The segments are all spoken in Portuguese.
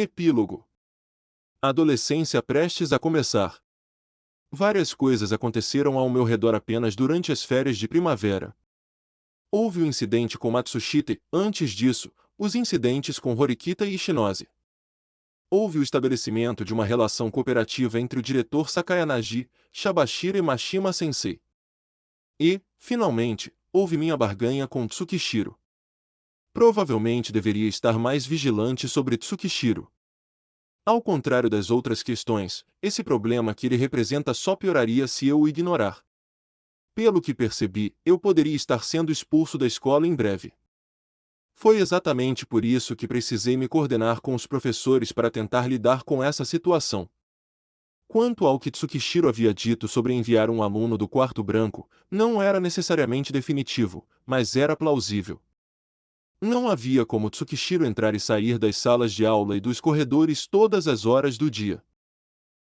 Epílogo. Adolescência prestes a começar. Várias coisas aconteceram ao meu redor apenas durante as férias de primavera. Houve o incidente com Matsushita e, antes disso, os incidentes com Horikita e Ishinose. Houve o estabelecimento de uma relação cooperativa entre o diretor Sakayanagi, Shabashira e Mashima Sensei. E, finalmente, houve minha barganha com Tsukishiro. Provavelmente deveria estar mais vigilante sobre Tsukishiro. Ao contrário das outras questões, esse problema que ele representa só pioraria se eu o ignorar. Pelo que percebi, eu poderia estar sendo expulso da escola em breve. Foi exatamente por isso que precisei me coordenar com os professores para tentar lidar com essa situação. Quanto ao que Tsukishiro havia dito sobre enviar um aluno do quarto branco, não era necessariamente definitivo, mas era plausível. Não havia como Tsukishiro entrar e sair das salas de aula e dos corredores todas as horas do dia.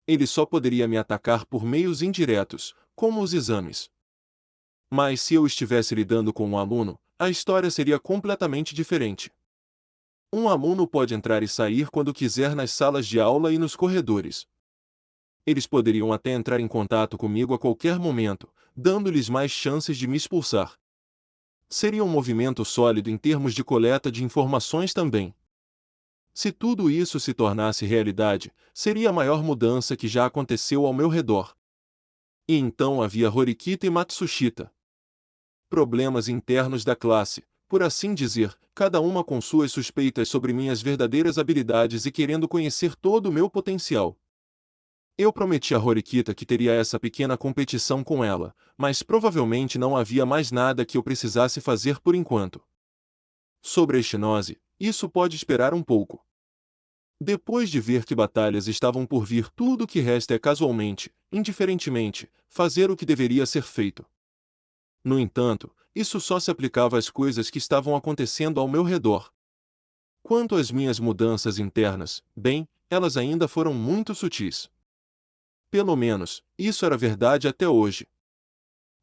Ele só poderia me atacar por meios indiretos, como os exames. Mas se eu estivesse lidando com um aluno, a história seria completamente diferente. Um aluno pode entrar e sair quando quiser nas salas de aula e nos corredores. Eles poderiam até entrar em contato comigo a qualquer momento, dando-lhes mais chances de me expulsar. Seria um movimento sólido em termos de coleta de informações também. Se tudo isso se tornasse realidade, seria a maior mudança que já aconteceu ao meu redor. E então havia Horikita e Matsushita. Problemas internos da classe, por assim dizer, cada uma com suas suspeitas sobre minhas verdadeiras habilidades e querendo conhecer todo o meu potencial. Eu prometi a Horikita que teria essa pequena competição com ela, mas provavelmente não havia mais nada que eu precisasse fazer por enquanto. Sobre a Ishinose, isso pode esperar um pouco. Depois de ver que batalhas estavam por vir, tudo o que resta é casualmente, indiferentemente, fazer o que deveria ser feito. No entanto, isso só se aplicava às coisas que estavam acontecendo ao meu redor. Quanto às minhas mudanças internas, bem, elas ainda foram muito sutis. Pelo menos, isso era verdade até hoje.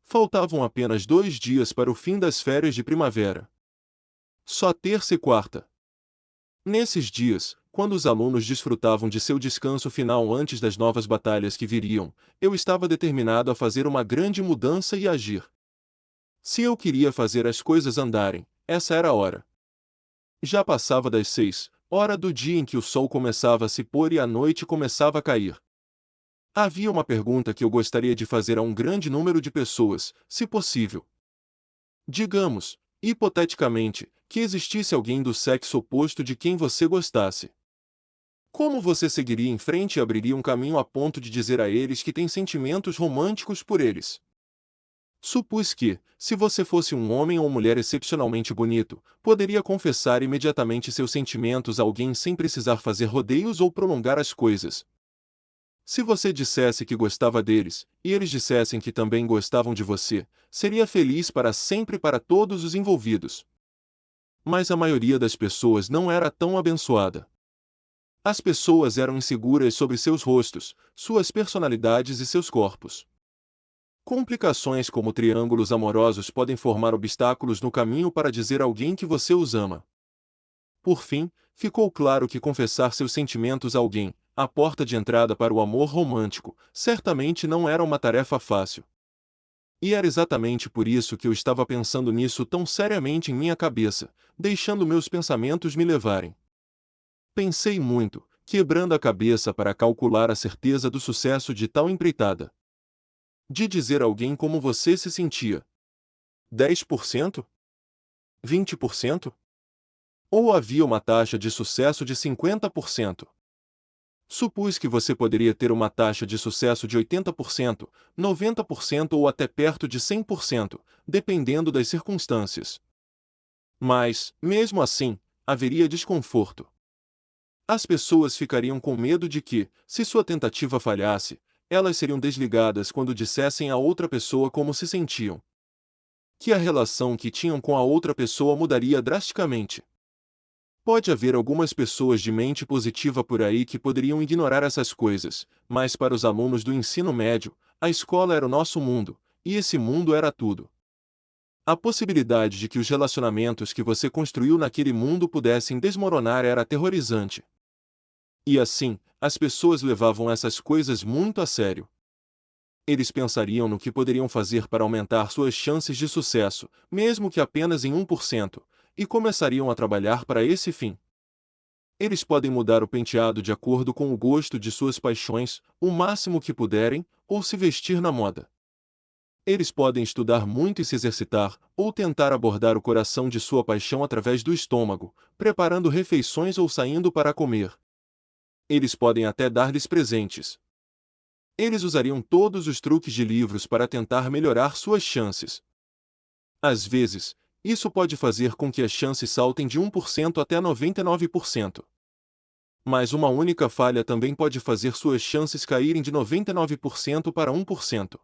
Faltavam apenas 2 dias para o fim das férias de primavera. Só terça e quarta. Nesses dias, quando os alunos desfrutavam de seu descanso final antes das novas batalhas que viriam, eu estava determinado a fazer uma grande mudança e agir. Se eu queria fazer as coisas andarem, essa era a hora. Já passava das 6, hora do dia em que o sol começava a se pôr e a noite começava a cair. Havia uma pergunta que eu gostaria de fazer a um grande número de pessoas, se possível. Digamos, hipoteticamente, que existisse alguém do sexo oposto de quem você gostasse. Como você seguiria em frente e abriria um caminho a ponto de dizer a eles que tem sentimentos românticos por eles? Supus que, se você fosse um homem ou mulher excepcionalmente bonito, poderia confessar imediatamente seus sentimentos a alguém sem precisar fazer rodeios ou prolongar as coisas. Se você dissesse que gostava deles, e eles dissessem que também gostavam de você, seria feliz para sempre para todos os envolvidos. Mas a maioria das pessoas não era tão abençoada. As pessoas eram inseguras sobre seus rostos, suas personalidades e seus corpos. Complicações como triângulos amorosos podem formar obstáculos no caminho para dizer a alguém que você os ama. Por fim, ficou claro que confessar seus sentimentos a alguém, a porta de entrada para o amor romântico, certamente não era uma tarefa fácil. E era exatamente por isso que eu estava pensando nisso tão seriamente em minha cabeça, deixando meus pensamentos me levarem. Pensei muito, quebrando a cabeça para calcular a certeza do sucesso de tal empreitada. De dizer a alguém como você se sentia. 10%? 20%? Ou havia uma taxa de sucesso de 50%? Supus que você poderia ter uma taxa de sucesso de 80%, 90% ou até perto de 100%, dependendo das circunstâncias. Mas, mesmo assim, haveria desconforto. As pessoas ficariam com medo de que, se sua tentativa falhasse, elas seriam desligadas quando dissessem a outra pessoa como se sentiam. Que a relação que tinham com a outra pessoa mudaria drasticamente. Pode haver algumas pessoas de mente positiva por aí que poderiam ignorar essas coisas, mas para os alunos do ensino médio, a escola era o nosso mundo, e esse mundo era tudo. A possibilidade de que os relacionamentos que você construiu naquele mundo pudessem desmoronar era aterrorizante. E assim, as pessoas levavam essas coisas muito a sério. Eles pensariam no que poderiam fazer para aumentar suas chances de sucesso, mesmo que apenas em 1%, e começariam a trabalhar para esse fim. Eles podem mudar o penteado de acordo com o gosto de suas paixões, o máximo que puderem, ou se vestir na moda. Eles podem estudar muito e se exercitar, ou tentar abordar o coração de sua paixão através do estômago, preparando refeições ou saindo para comer. Eles podem até dar-lhes presentes. Eles usariam todos os truques de livros para tentar melhorar suas chances. Às vezes, isso pode fazer com que as chances saltem de 1% até 99%. Mas uma única falha também pode fazer suas chances caírem de 99% para 1%.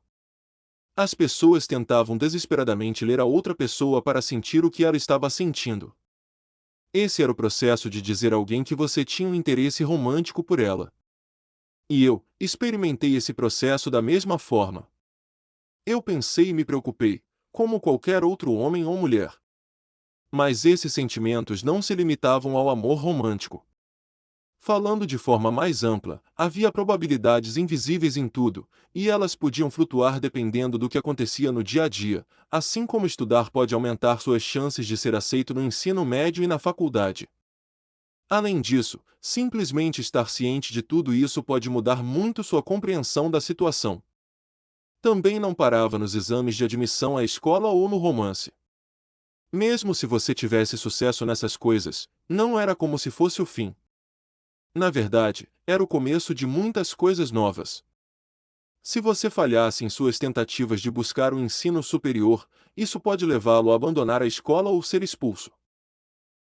As pessoas tentavam desesperadamente ler a outra pessoa para sentir o que ela estava sentindo. Esse era o processo de dizer a alguém que você tinha um interesse romântico por ela. E eu experimentei esse processo da mesma forma. Eu pensei e me preocupei, como qualquer outro homem ou mulher. Mas esses sentimentos não se limitavam ao amor romântico. Falando de forma mais ampla, havia probabilidades invisíveis em tudo, e elas podiam flutuar dependendo do que acontecia no dia a dia, assim como estudar pode aumentar suas chances de ser aceito no ensino médio e na faculdade. Além disso, simplesmente estar ciente de tudo isso pode mudar muito sua compreensão da situação. Também não parava nos exames de admissão à escola ou no romance. Mesmo se você tivesse sucesso nessas coisas, não era como se fosse o fim. Na verdade, era o começo de muitas coisas novas. Se você falhasse em suas tentativas de buscar o ensino superior, isso pode levá-lo a abandonar a escola ou ser expulso.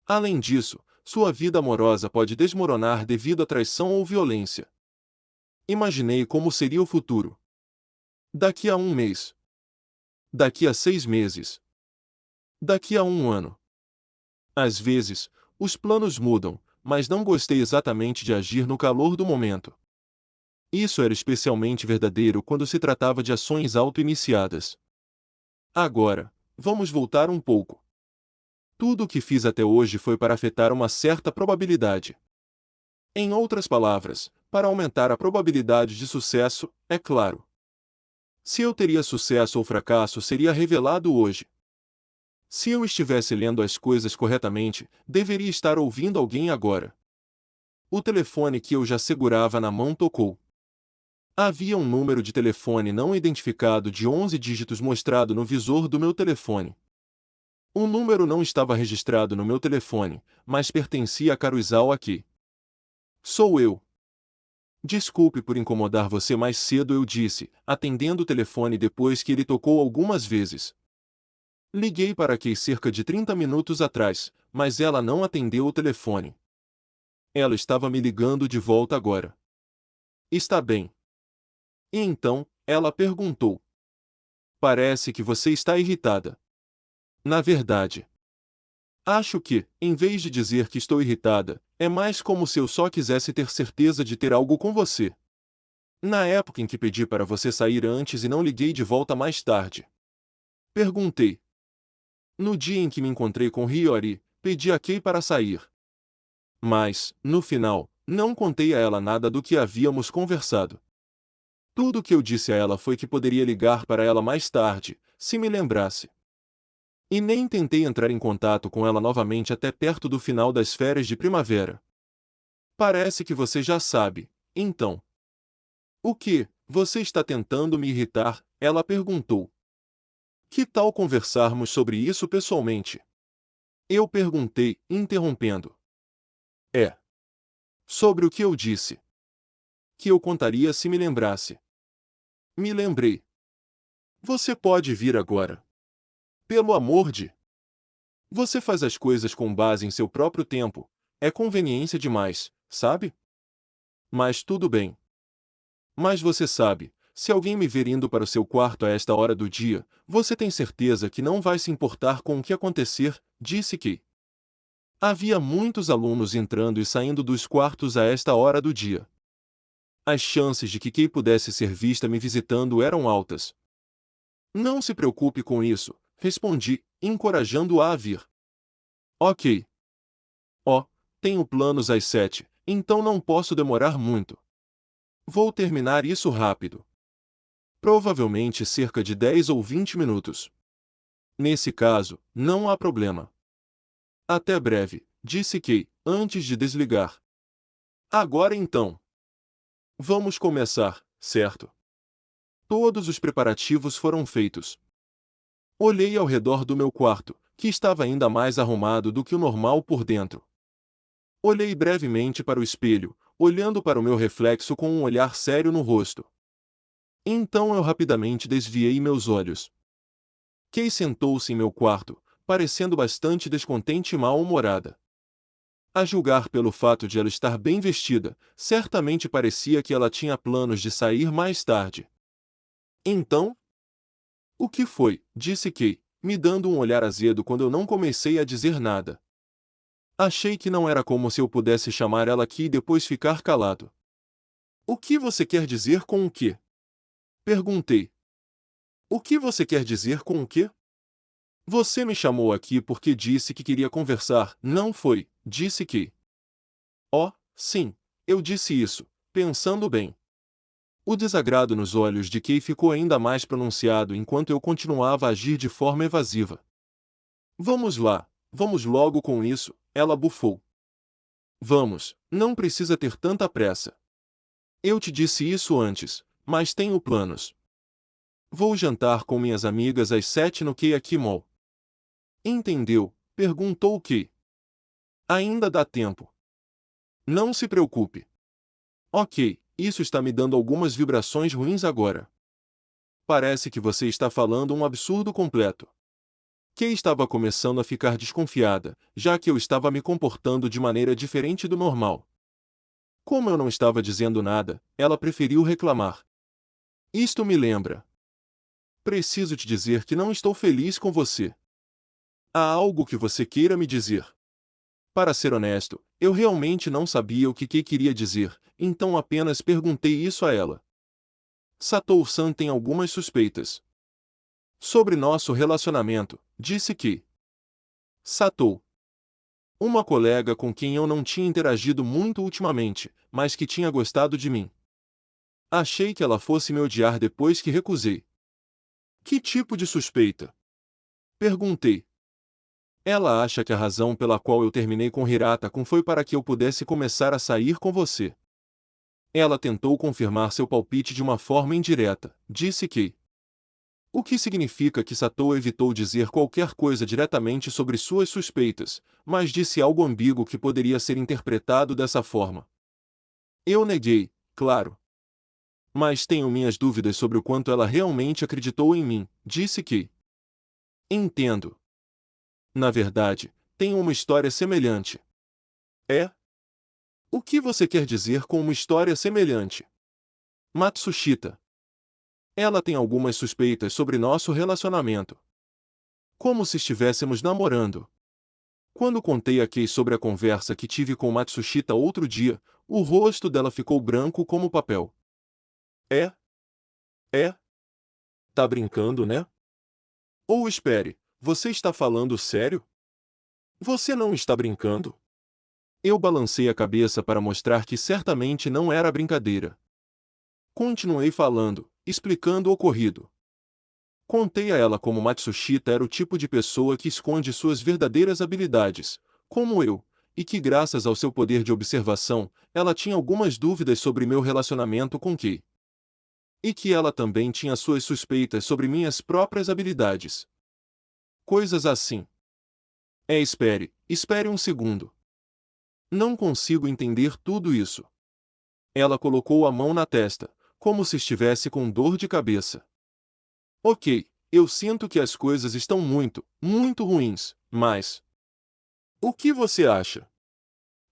Além disso, sua vida amorosa pode desmoronar devido a traição ou violência. Imaginei como seria o futuro. Daqui a 1 mês. Daqui a 6 meses. Daqui a 1 ano. Às vezes, os planos mudam, mas não gostei exatamente de agir no calor do momento. Isso era especialmente verdadeiro quando se tratava de ações auto-iniciadas. Agora, vamos voltar um pouco. Tudo o que fiz até hoje foi para afetar uma certa probabilidade. Em outras palavras, para aumentar a probabilidade de sucesso, é claro. Se eu teria sucesso ou fracasso seria revelado hoje. Se eu estivesse lendo as coisas corretamente, deveria estar ouvindo alguém agora. O telefone que eu já segurava na mão tocou. Havia um número de telefone não identificado de 11 dígitos mostrado no visor do meu telefone. O número não estava registrado no meu telefone, mas pertencia a Caruizal aqui. Sou eu. Desculpe por incomodar você mais cedo, eu disse, atendendo o telefone depois que ele tocou algumas vezes. Liguei para aqui cerca de 30 minutos atrás, mas ela não atendeu o telefone. Ela estava me ligando de volta agora. Está bem. E então, ela perguntou. Parece que você está irritada. Na verdade, acho que, em vez de dizer que estou irritada, é mais como se eu só quisesse ter certeza de ter algo com você. Na época em que pedi para você sair antes e não liguei de volta mais tarde. Perguntei. No dia em que me encontrei com Hiyori, pedi a Kei para sair. Mas, no final, não contei a ela nada do que havíamos conversado. Tudo o que eu disse a ela foi que poderia ligar para ela mais tarde, se me lembrasse. E nem tentei entrar em contato com ela novamente até perto do final das férias de primavera. Parece que você já sabe, então. O que? Você está tentando me irritar? Ela perguntou. Que tal conversarmos sobre isso pessoalmente? Eu perguntei, interrompendo. É. Sobre o que eu disse. Que eu contaria se me lembrasse. Me lembrei. Você pode vir agora. Pelo amor de... Você faz as coisas com base em seu próprio tempo. É conveniência demais, sabe? Mas tudo bem. Mas você sabe, se alguém me ver indo para o seu quarto a esta hora do dia, você tem certeza que não vai se importar com o que acontecer, disse Kei. Havia muitos alunos entrando e saindo dos quartos a esta hora do dia. As chances de que Kei pudesse ser vista me visitando eram altas. Não se preocupe com isso, respondi, encorajando-a a vir. Ok. Oh, tenho planos às 7, então não posso demorar muito. Vou terminar isso rápido. Provavelmente cerca de 10 ou 20 minutos. Nesse caso, não há problema. Até breve, disse Kay, antes de desligar. Agora então. Vamos começar, certo? Todos os preparativos foram feitos. Olhei ao redor do meu quarto, que estava ainda mais arrumado do que o normal por dentro. Olhei brevemente para o espelho, olhando para o meu reflexo com um olhar sério no rosto. Então eu rapidamente desviei meus olhos. Kay sentou-se em meu quarto, parecendo bastante descontente e mal-humorada. A julgar pelo fato de ela estar bem vestida, certamente parecia que ela tinha planos de sair mais tarde. Então? O que foi? Disse Kay, me dando um olhar azedo quando eu não comecei a dizer nada. Achei que não era como se eu pudesse chamar ela aqui e depois ficar calado. O que você quer dizer com o quê? Perguntei. O que você quer dizer com o quê? Você me chamou aqui porque disse que queria conversar, não foi? Disse Kay. Oh, sim, eu disse isso, pensando bem. O desagrado nos olhos de Kay ficou ainda mais pronunciado enquanto eu continuava a agir de forma evasiva. Vamos lá, vamos logo com isso, ela bufou. Vamos, não precisa ter tanta pressa. Eu te disse isso antes, mas tenho planos. Vou jantar com minhas amigas às 7 no Keaki Mall. Entendeu? Perguntou Kay. Ainda dá tempo. Não se preocupe. Ok, isso está me dando algumas vibrações ruins agora. Parece que você está falando um absurdo completo. Kay estava começando a ficar desconfiada, já que eu estava me comportando de maneira diferente do normal. Como eu não estava dizendo nada, ela preferiu reclamar. Isto me lembra. Preciso te dizer que não estou feliz com você. Há algo que você queira me dizer? Para ser honesto, eu realmente não sabia o que Kay queria dizer, então apenas perguntei isso a ela. Satou-san tem algumas suspeitas. Sobre nosso relacionamento, disse Kay. Satou. Uma colega com quem eu não tinha interagido muito ultimamente, mas que tinha gostado de mim. Achei que ela fosse me odiar depois que recusei. Que tipo de suspeita? Perguntei. Ela acha que a razão pela qual eu terminei com Hirata-kun foi para que eu pudesse começar a sair com você. Ela tentou confirmar seu palpite de uma forma indireta, disse Kay. O que significa que Satou evitou dizer qualquer coisa diretamente sobre suas suspeitas, mas disse algo ambíguo que poderia ser interpretado dessa forma. Eu neguei, claro. Mas tenho minhas dúvidas sobre o quanto ela realmente acreditou em mim, disse Kay. Entendo. Na verdade, tenho uma história semelhante. É? O que você quer dizer com uma história semelhante? Matsushita. Ela tem algumas suspeitas sobre nosso relacionamento. Como se estivéssemos namorando. Quando contei a Kay sobre a conversa que tive com Matsushita outro dia, o rosto dela ficou branco como papel. É? É? Tá brincando, né? Ou espere, você está falando sério? Você não está brincando? Eu balancei a cabeça para mostrar que certamente não era brincadeira. Continuei falando, explicando o ocorrido. Contei a ela como Matsushita era o tipo de pessoa que esconde suas verdadeiras habilidades, como eu, e que graças ao seu poder de observação, ela tinha algumas dúvidas sobre meu relacionamento com Kay. E que ela também tinha suas suspeitas sobre minhas próprias habilidades. Coisas assim. Espere um segundo. Não consigo entender tudo isso. Ela colocou a mão na testa, como se estivesse com dor de cabeça. Ok, eu sinto que as coisas estão muito, muito ruins, mas... O que você acha?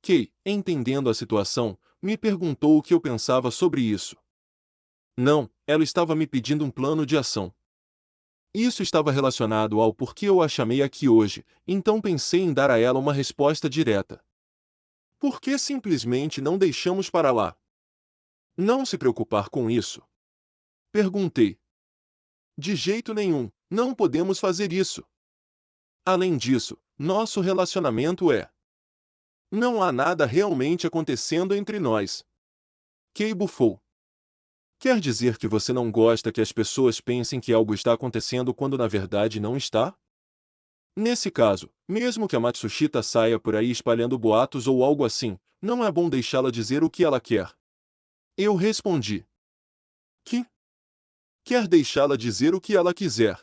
Kay, entendendo a situação, me perguntou o que eu pensava sobre isso. Não, ela estava me pedindo um plano de ação. Isso estava relacionado ao porquê eu a chamei aqui hoje, então pensei em dar a ela uma resposta direta. Por que simplesmente não deixamos para lá? Não se preocupar com isso. Perguntei. De jeito nenhum, não podemos fazer isso. Além disso, nosso relacionamento é Não há nada realmente acontecendo entre nós. Kay bufou. Quer dizer que você não gosta que as pessoas pensem que algo está acontecendo quando na verdade não está? Nesse caso, mesmo que a Matsushita saia por aí espalhando boatos ou algo assim, não é bom deixá-la dizer o que ela quer. Eu respondi. Que? Quer deixá-la dizer o que ela quiser.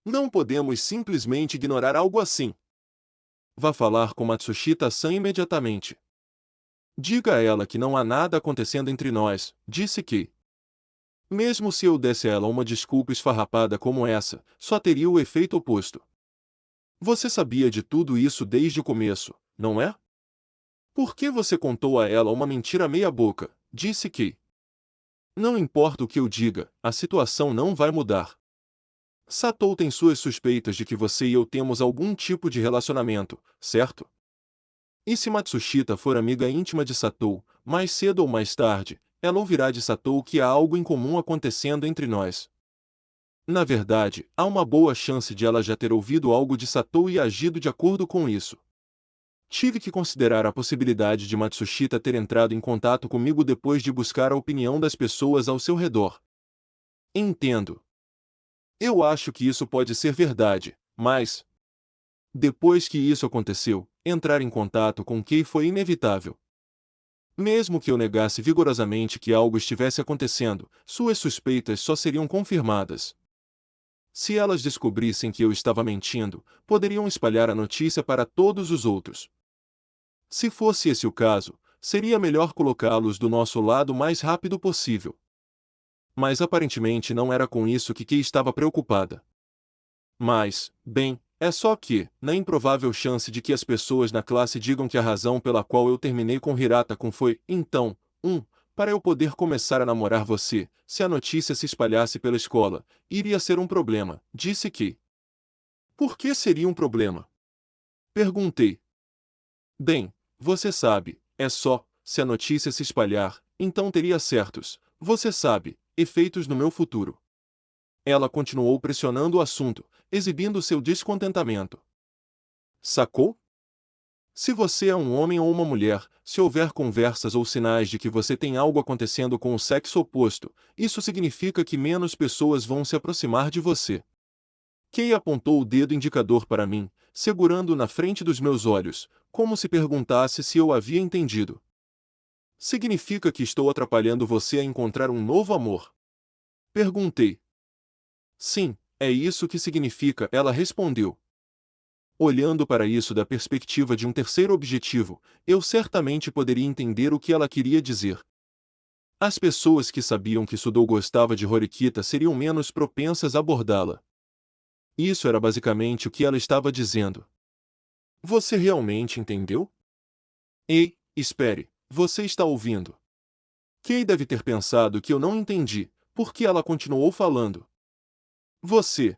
Não podemos simplesmente ignorar algo assim. Vá falar com Matsushita-san imediatamente. Diga a ela que não há nada acontecendo entre nós, disse Kei. Mesmo se eu desse a ela uma desculpa esfarrapada como essa, só teria o efeito oposto. Você sabia de tudo isso desde o começo, não é? Por que você contou a ela uma mentira meia-boca? Disse Kei. Não importa o que eu diga, a situação não vai mudar. Satou tem suas suspeitas de que você e eu temos algum tipo de relacionamento, certo? E se Matsushita for amiga íntima de Satou, mais cedo ou mais tarde, ela ouvirá de Satou que há algo em comum acontecendo entre nós. Na verdade, há uma boa chance de ela já ter ouvido algo de Satou e agido de acordo com isso. Tive que considerar a possibilidade de Matsushita ter entrado em contato comigo depois de buscar a opinião das pessoas ao seu redor. Entendo. Eu acho que isso pode ser verdade, mas, depois que isso aconteceu, entrar em contato com Kei foi inevitável. Mesmo que eu negasse vigorosamente que algo estivesse acontecendo, suas suspeitas só seriam confirmadas. Se elas descobrissem que eu estava mentindo, poderiam espalhar a notícia para todos os outros. Se fosse esse o caso, seria melhor colocá-los do nosso lado o mais rápido possível. Mas aparentemente não era com isso que Kei estava preocupada. Mas, bem, é só que, na improvável chance de que as pessoas na classe digam que a razão pela qual eu terminei com Hirata-kun foi, então, para eu poder começar a namorar você, se a notícia se espalhasse pela escola, iria ser um problema, disse Kei. Por que seria um problema? Perguntei. Bem, você sabe, é só, se a notícia se espalhar, então teria certos, você sabe, efeitos no meu futuro. Ela continuou pressionando o assunto, exibindo seu descontentamento. Sacou? Se você é um homem ou uma mulher, se houver conversas ou sinais de que você tem algo acontecendo com o sexo oposto, isso significa que menos pessoas vão se aproximar de você. Kei apontou o dedo indicador para mim, segurando-o na frente dos meus olhos, como se perguntasse se eu havia entendido. Significa que estou atrapalhando você a encontrar um novo amor? Perguntei. Sim, é isso que significa, ela respondeu. Olhando para isso da perspectiva de um terceiro objetivo, eu certamente poderia entender o que ela queria dizer. As pessoas que sabiam que Sudou gostava de Horikita seriam menos propensas a abordá-la. Isso era basicamente o que ela estava dizendo. Você realmente entendeu? Ei, espere, você está ouvindo? Kei deve ter pensado que eu não entendi, porque ela continuou falando. Você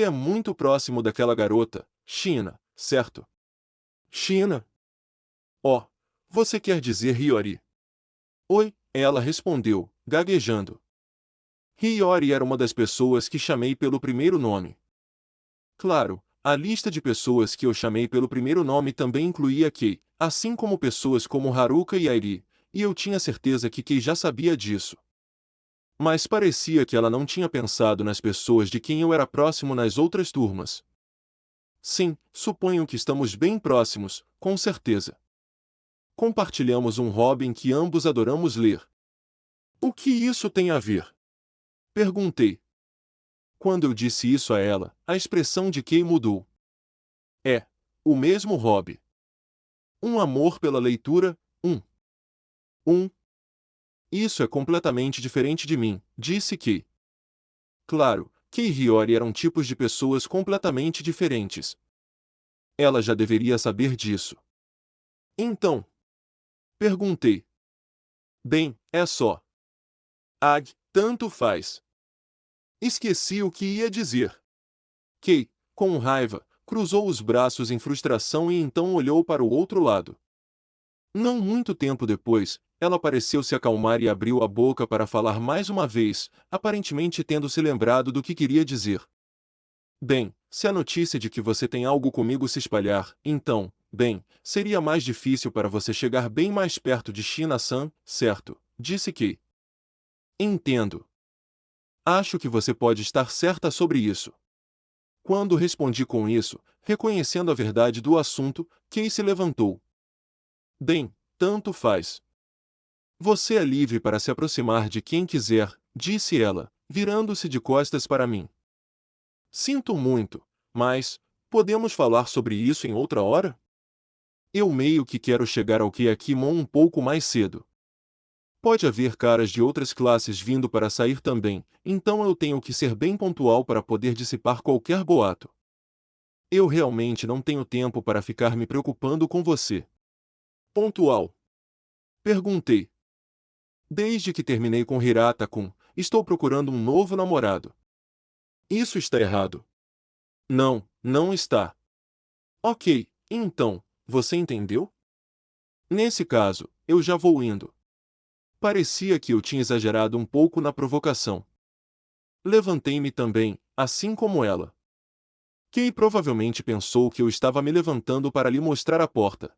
é muito próximo daquela garota, China, certo? China? Oh, você quer dizer Hiyori? Oi, ela respondeu, gaguejando. Hiyori era uma das pessoas que chamei pelo primeiro nome. Claro, a lista de pessoas que eu chamei pelo primeiro nome também incluía Kei, assim como pessoas como Haruka e Airi, e eu tinha certeza que Kei já sabia disso. Mas parecia que ela não tinha pensado nas pessoas de quem eu era próximo nas outras turmas. Sim, suponho que estamos bem próximos, com certeza. Compartilhamos um hobby em que ambos adoramos ler. O que isso tem a ver? Perguntei. Quando eu disse isso a ela, a expressão de Kei mudou. É, o mesmo hobby. Um amor pela leitura, um. Isso é completamente diferente de mim, disse Kei. Claro, Kei e Hiyori eram tipos de pessoas completamente diferentes. Ela já deveria saber disso. Então? Perguntei. Bem, é só. Tanto faz. Esqueci o que ia dizer. Kei, com raiva, cruzou os braços em frustração e então olhou para o outro lado. Não muito tempo depois, ela pareceu se acalmar e abriu a boca para falar mais uma vez, aparentemente tendo se lembrado do que queria dizer. Bem, se a notícia de que você tem algo comigo se espalhar, então, bem, seria mais difícil para você chegar bem mais perto de China-san, certo? Disse Kei. Entendo. Acho que você pode estar certa sobre isso. Quando respondi com isso, reconhecendo a verdade do assunto, Kei se levantou. Bem, tanto faz. Você é livre para se aproximar de quem quiser, disse ela, virando-se de costas para mim. Sinto muito, mas podemos falar sobre isso em outra hora? Eu meio que quero chegar ao Keakimon um pouco mais cedo. Pode haver caras de outras classes vindo para sair também, então eu tenho que ser bem pontual para poder dissipar qualquer boato. Eu realmente não tenho tempo para ficar me preocupando com você. Pontual? Perguntei. Desde que terminei com Hirata-kun, estou procurando um novo namorado. Isso está errado. Não, não está. Ok, então, você entendeu? Nesse caso, eu já vou indo. Parecia que eu tinha exagerado um pouco na provocação. Levantei-me também, assim como ela. Kei provavelmente pensou que eu estava me levantando para lhe mostrar a porta.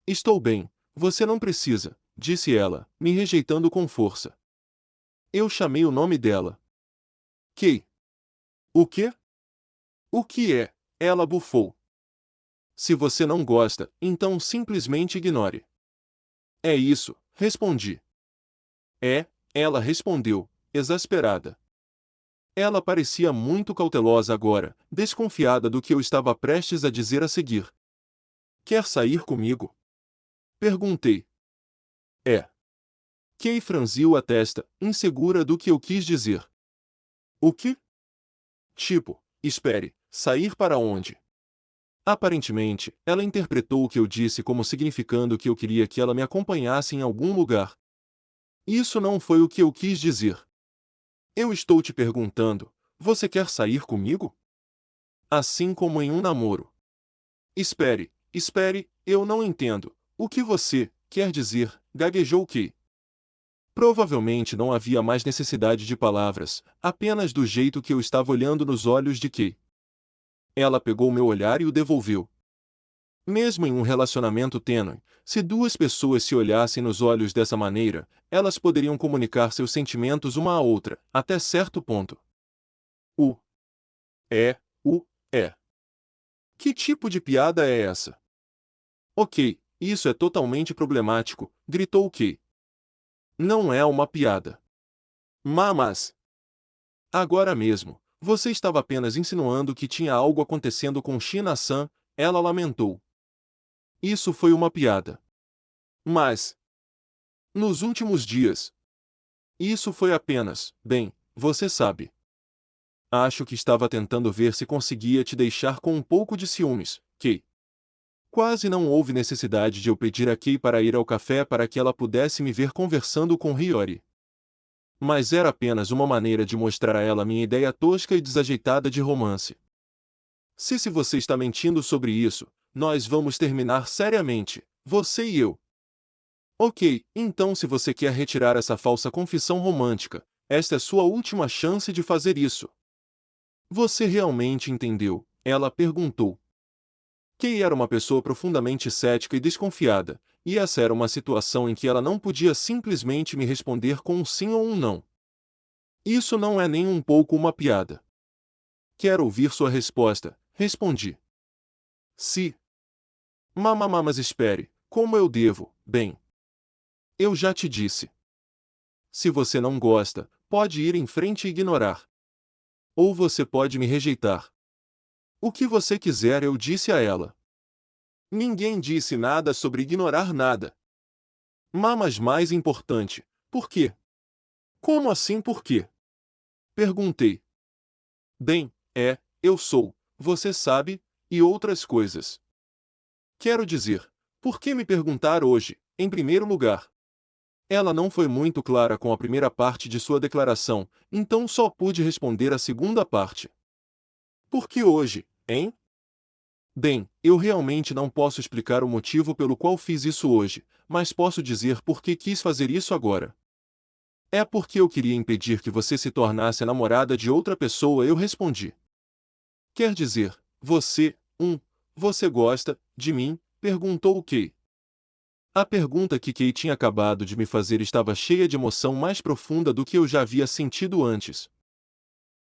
Estou bem, você não precisa, disse ela, me rejeitando com força. Eu chamei o nome dela. Kei. O quê? O que é? Ela bufou. Se você não gosta, então simplesmente ignore. É isso, respondi. É, ela respondeu, exasperada. Ela parecia muito cautelosa agora, desconfiada do que eu estava prestes a dizer a seguir. Quer sair comigo? Perguntei. É. Kei franziu a testa, insegura do que eu quis dizer. O que? Tipo, espere, sair para onde? Aparentemente, ela interpretou o que eu disse como significando que eu queria que ela me acompanhasse em algum lugar. Isso não foi o que eu quis dizer. Eu estou te perguntando, você quer sair comigo? Assim como em um namoro. Espere, eu não entendo. O que você quer dizer? Gaguejou Kei. Provavelmente não havia mais necessidade de palavras, apenas do jeito que eu estava olhando nos olhos de Kei. Ela pegou meu olhar e o devolveu. Mesmo em um relacionamento tênue, se duas pessoas se olhassem nos olhos dessa maneira, elas poderiam comunicar seus sentimentos uma à outra, até certo ponto. O é. Que tipo de piada é essa? Ok, isso é totalmente problemático, gritou Kei. Não é uma piada. Mas, agora mesmo, você estava apenas insinuando que tinha algo acontecendo com Shina-san, ela lamentou. Isso foi uma piada. Mas, nos últimos dias, isso foi apenas, bem, você sabe. Acho que estava tentando ver se conseguia te deixar com um pouco de ciúmes, Kei. Quase não houve necessidade de eu pedir a Kei para ir ao café para que ela pudesse me ver conversando com Hiyori. Mas era apenas uma maneira de mostrar a ela minha ideia tosca e desajeitada de romance. Se você está mentindo sobre isso, nós vamos terminar seriamente, você e eu. Ok, então se você quer retirar essa falsa confissão romântica, esta é sua última chance de fazer isso. Você realmente entendeu? Ela perguntou. Kei era uma pessoa profundamente cética e desconfiada, e essa era uma situação em que ela não podia simplesmente me responder com um sim ou um não. Isso não é nem um pouco uma piada. Quero ouvir sua resposta, respondi. Se. Mas espere, como eu devo, bem. Eu já te disse. Se você não gosta, pode ir em frente e ignorar. Ou você pode me rejeitar. O que você quiser, eu disse a ela. Ninguém disse nada sobre ignorar nada. Mas mais importante, por quê? Como assim por quê? Perguntei. Bem, eu sou, você sabe, e outras coisas. Quero dizer, por que me perguntar hoje, em primeiro lugar? Ela não foi muito clara com a primeira parte de sua declaração, então só pude responder a segunda parte. Por que hoje, hein? Bem, eu realmente não posso explicar o motivo pelo qual fiz isso hoje, mas posso dizer por que quis fazer isso agora. É porque eu queria impedir que você se tornasse a namorada de outra pessoa, eu respondi. Quer dizer, você gosta de mim, Perguntou Kay. A pergunta que Kay tinha acabado de me fazer estava cheia de emoção mais profunda do que eu já havia sentido antes.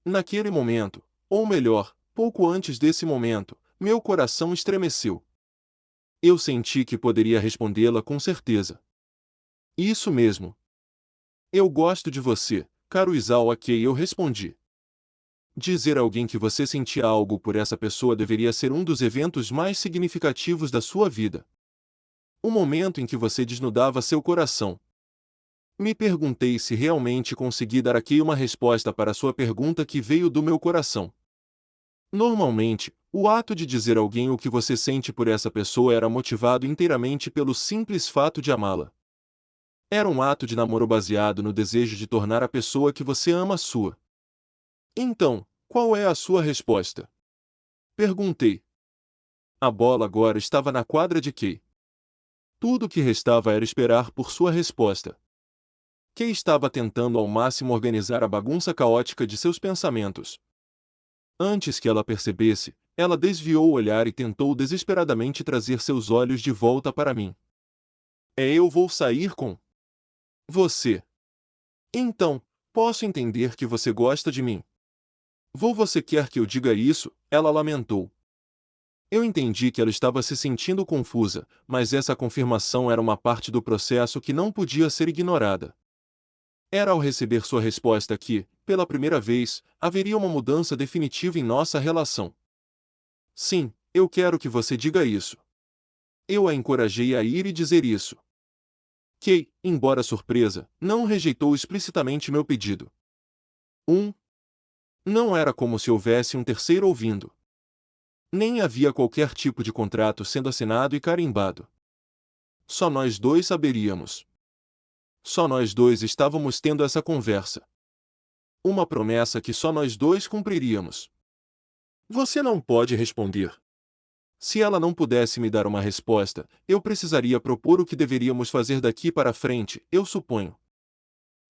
Naquele momento, ou melhor, pouco antes desse momento, meu coração estremeceu. Eu senti que poderia respondê-la com certeza. Isso mesmo. Eu gosto de você, caro Isao, a Kay, eu respondi. Dizer a alguém que você sentia algo por essa pessoa deveria ser um dos eventos mais significativos da sua vida. O momento em que você desnudava seu coração. Me perguntei se realmente consegui dar aqui uma resposta para sua pergunta que veio do meu coração. Normalmente, o ato de dizer a alguém o que você sente por essa pessoa era motivado inteiramente pelo simples fato de amá-la. Era um ato de namoro baseado no desejo de tornar a pessoa que você ama sua. Então, qual é a sua resposta? Perguntei. A bola agora estava na quadra de Kay. Tudo o que restava era esperar por sua resposta. Kay estava tentando ao máximo organizar a bagunça caótica de seus pensamentos. Antes que ela percebesse, ela desviou o olhar e tentou desesperadamente trazer seus olhos de volta para mim. Eu vou sair com você. Então, posso entender que você gosta de mim. Você quer que eu diga isso? Ela lamentou. Eu entendi que ela estava se sentindo confusa, mas essa confirmação era uma parte do processo que não podia ser ignorada. Era ao receber sua resposta que, pela primeira vez, haveria uma mudança definitiva em nossa relação. Sim, eu quero que você diga isso. Eu a encorajei a ir e dizer isso. Kay, embora surpresa, não rejeitou explicitamente meu pedido. Não era como se houvesse um terceiro ouvindo. Nem havia qualquer tipo de contrato sendo assinado e carimbado. Só nós dois saberíamos. Só nós dois estávamos tendo essa conversa. Uma promessa que só nós dois cumpriríamos. Você não pode responder. Se ela não pudesse me dar uma resposta, eu precisaria propor o que deveríamos fazer daqui para frente, eu suponho.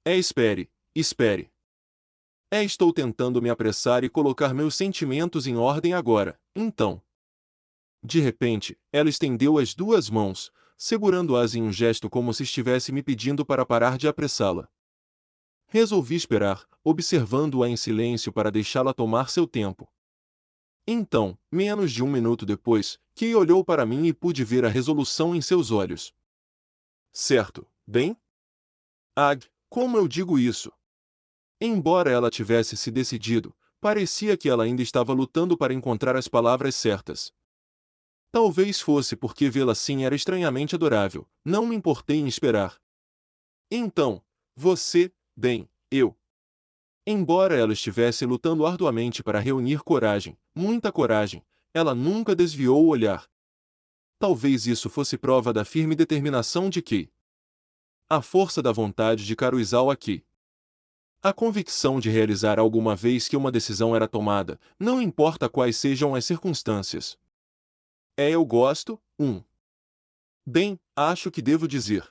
Espere, espere. Estou tentando me apressar e colocar meus sentimentos em ordem agora, então. De repente, ela estendeu as duas mãos, segurando-as em um gesto como se estivesse me pedindo para parar de apressá-la. Resolvi esperar, observando-a em silêncio para deixá-la tomar seu tempo. Então, menos de um minuto depois, Kay olhou para mim e pude ver a resolução em seus olhos. Certo, bem? Como eu digo isso? Embora ela tivesse se decidido, parecia que ela ainda estava lutando para encontrar as palavras certas. Talvez fosse porque vê-la assim era estranhamente adorável, não me importei em esperar. Então, eu. Embora ela estivesse lutando arduamente para reunir coragem, muita coragem, ela nunca desviou o olhar. Talvez isso fosse prova da firme determinação de Kay. A força da vontade de Karuizawa aqui. A convicção de realizar algo uma vez que uma decisão era tomada, não importa quais sejam as circunstâncias. Eu gosto, Bem, acho que devo dizer.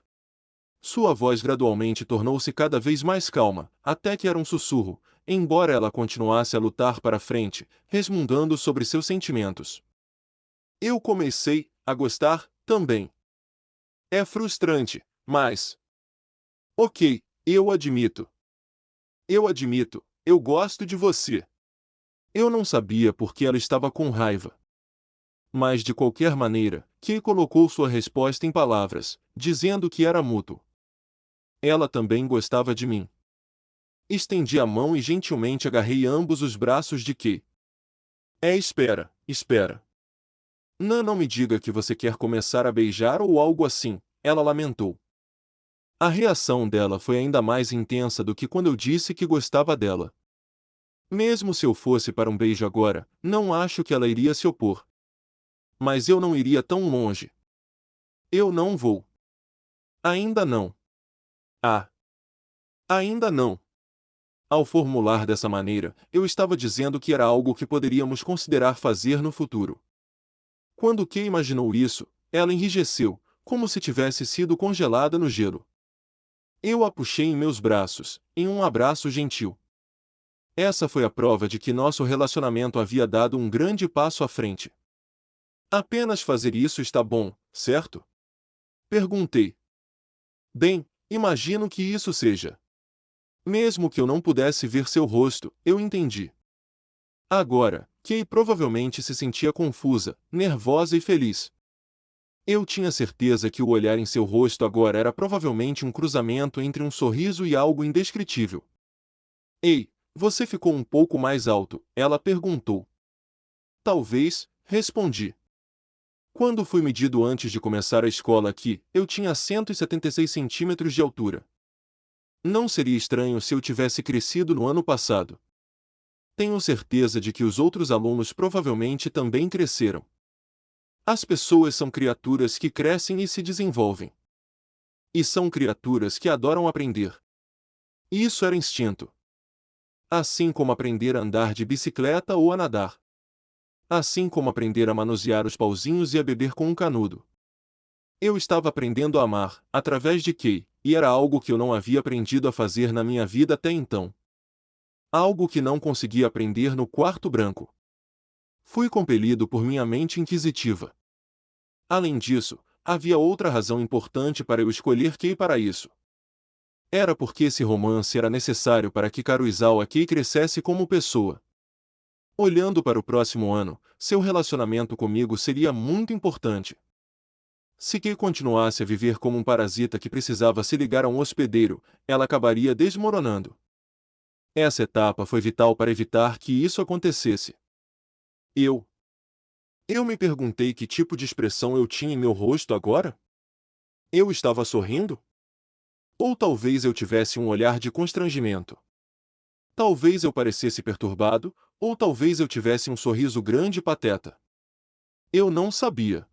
Sua voz gradualmente tornou-se cada vez mais calma, até que era um sussurro, embora ela continuasse a lutar para frente, resmungando sobre seus sentimentos. Eu comecei a gostar, também. É frustrante, mas... Ok, eu admito. Eu gosto de você. Eu não sabia por que ela estava com raiva. Mas de qualquer maneira, Kay colocou sua resposta em palavras, dizendo que era mútuo. Ela também gostava de mim. Estendi a mão e gentilmente agarrei ambos os braços de Kay. Espera. Não me diga que você quer começar a beijar ou algo assim, ela lamentou. A reação dela foi ainda mais intensa do que quando eu disse que gostava dela. Mesmo se eu fosse para um beijo agora, não acho que ela iria se opor. Mas eu não iria tão longe. Eu não vou. Ainda não. Ainda não. Ao formular dessa maneira, eu estava dizendo que era algo que poderíamos considerar fazer no futuro. Quando Kay imaginou isso, ela enrijeceu, como se tivesse sido congelada no gelo. Eu a puxei em meus braços, em um abraço gentil. Essa foi a prova de que nosso relacionamento havia dado um grande passo à frente. Apenas fazer isso está bom, certo? Perguntei. Bem, imagino que isso seja. Mesmo que eu não pudesse ver seu rosto, eu entendi. Agora, Kay provavelmente se sentia confusa, nervosa e feliz. Eu tinha certeza que o olhar em seu rosto agora era provavelmente um cruzamento entre um sorriso e algo indescritível. Ei, você ficou um pouco mais alto, ela perguntou. Talvez, respondi. Quando fui medido antes de começar a escola aqui, eu tinha 176 centímetros de altura. Não seria estranho se eu tivesse crescido no ano passado. Tenho certeza de que os outros alunos provavelmente também cresceram. As pessoas são criaturas que crescem e se desenvolvem. E são criaturas que adoram aprender. Isso era instinto. Assim como aprender a andar de bicicleta ou a nadar. Assim como aprender a manusear os pauzinhos e a beber com um canudo. Eu estava aprendendo a amar, através de Kay, e era algo que eu não havia aprendido a fazer na minha vida até então. Algo que não conseguia aprender no quarto branco. Fui compelido por minha mente inquisitiva. Além disso, havia outra razão importante para eu escolher Kay para isso. Era porque esse romance era necessário para que Karuizawa Kay crescesse como pessoa. Olhando para o próximo ano, seu relacionamento comigo seria muito importante. Se Kay continuasse a viver como um parasita que precisava se ligar a um hospedeiro, ela acabaria desmoronando. Essa etapa foi vital para evitar que isso acontecesse. Eu me perguntei que tipo de expressão eu tinha em meu rosto agora? Eu estava sorrindo? Ou talvez eu tivesse um olhar de constrangimento. Talvez eu parecesse perturbado, ou talvez eu tivesse um sorriso grande e pateta. Eu não sabia.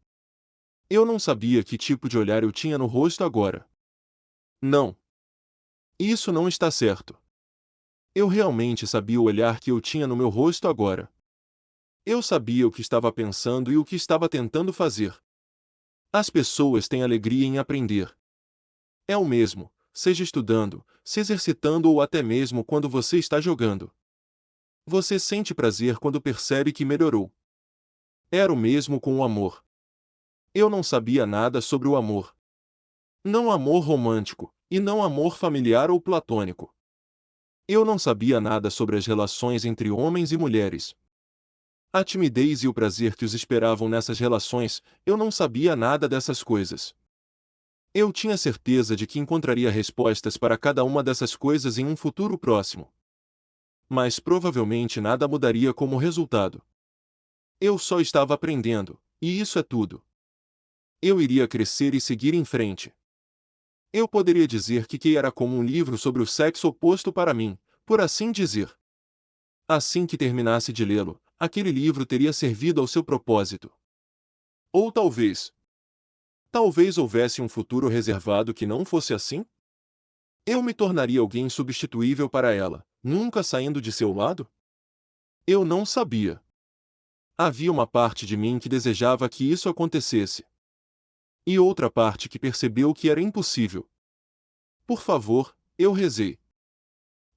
Eu não sabia que tipo de olhar eu tinha no rosto agora. Não. Isso não está certo. Eu realmente sabia o olhar que eu tinha no meu rosto agora. Eu sabia o que estava pensando e o que estava tentando fazer. As pessoas têm alegria em aprender. É o mesmo, seja estudando, se exercitando ou até mesmo quando você está jogando. Você sente prazer quando percebe que melhorou. Era o mesmo com o amor. Eu não sabia nada sobre o amor. Não amor romântico, e não amor familiar ou platônico. Eu não sabia nada sobre as relações entre homens e mulheres. A timidez e o prazer que os esperavam nessas relações, eu não sabia nada dessas coisas. Eu tinha certeza de que encontraria respostas para cada uma dessas coisas em um futuro próximo. Mas provavelmente nada mudaria como resultado. Eu só estava aprendendo, e isso é tudo. Eu iria crescer e seguir em frente. Eu poderia dizer que Kay era como um livro sobre o sexo oposto para mim, por assim dizer. Assim que terminasse de lê-lo, aquele livro teria servido ao seu propósito. Ou talvez houvesse um futuro reservado que não fosse assim? Eu me tornaria alguém substituível para ela, nunca saindo de seu lado? Eu não sabia. Havia uma parte de mim que desejava que isso acontecesse. E outra parte que percebeu que era impossível. Por favor, eu rezei.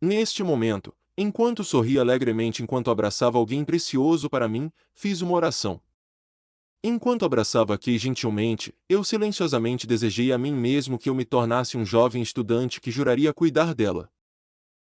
Neste momento, enquanto sorria alegremente enquanto abraçava alguém precioso para mim, fiz uma oração. Enquanto abraçava Kay gentilmente, eu silenciosamente desejei a mim mesmo que eu me tornasse um jovem estudante que juraria cuidar dela.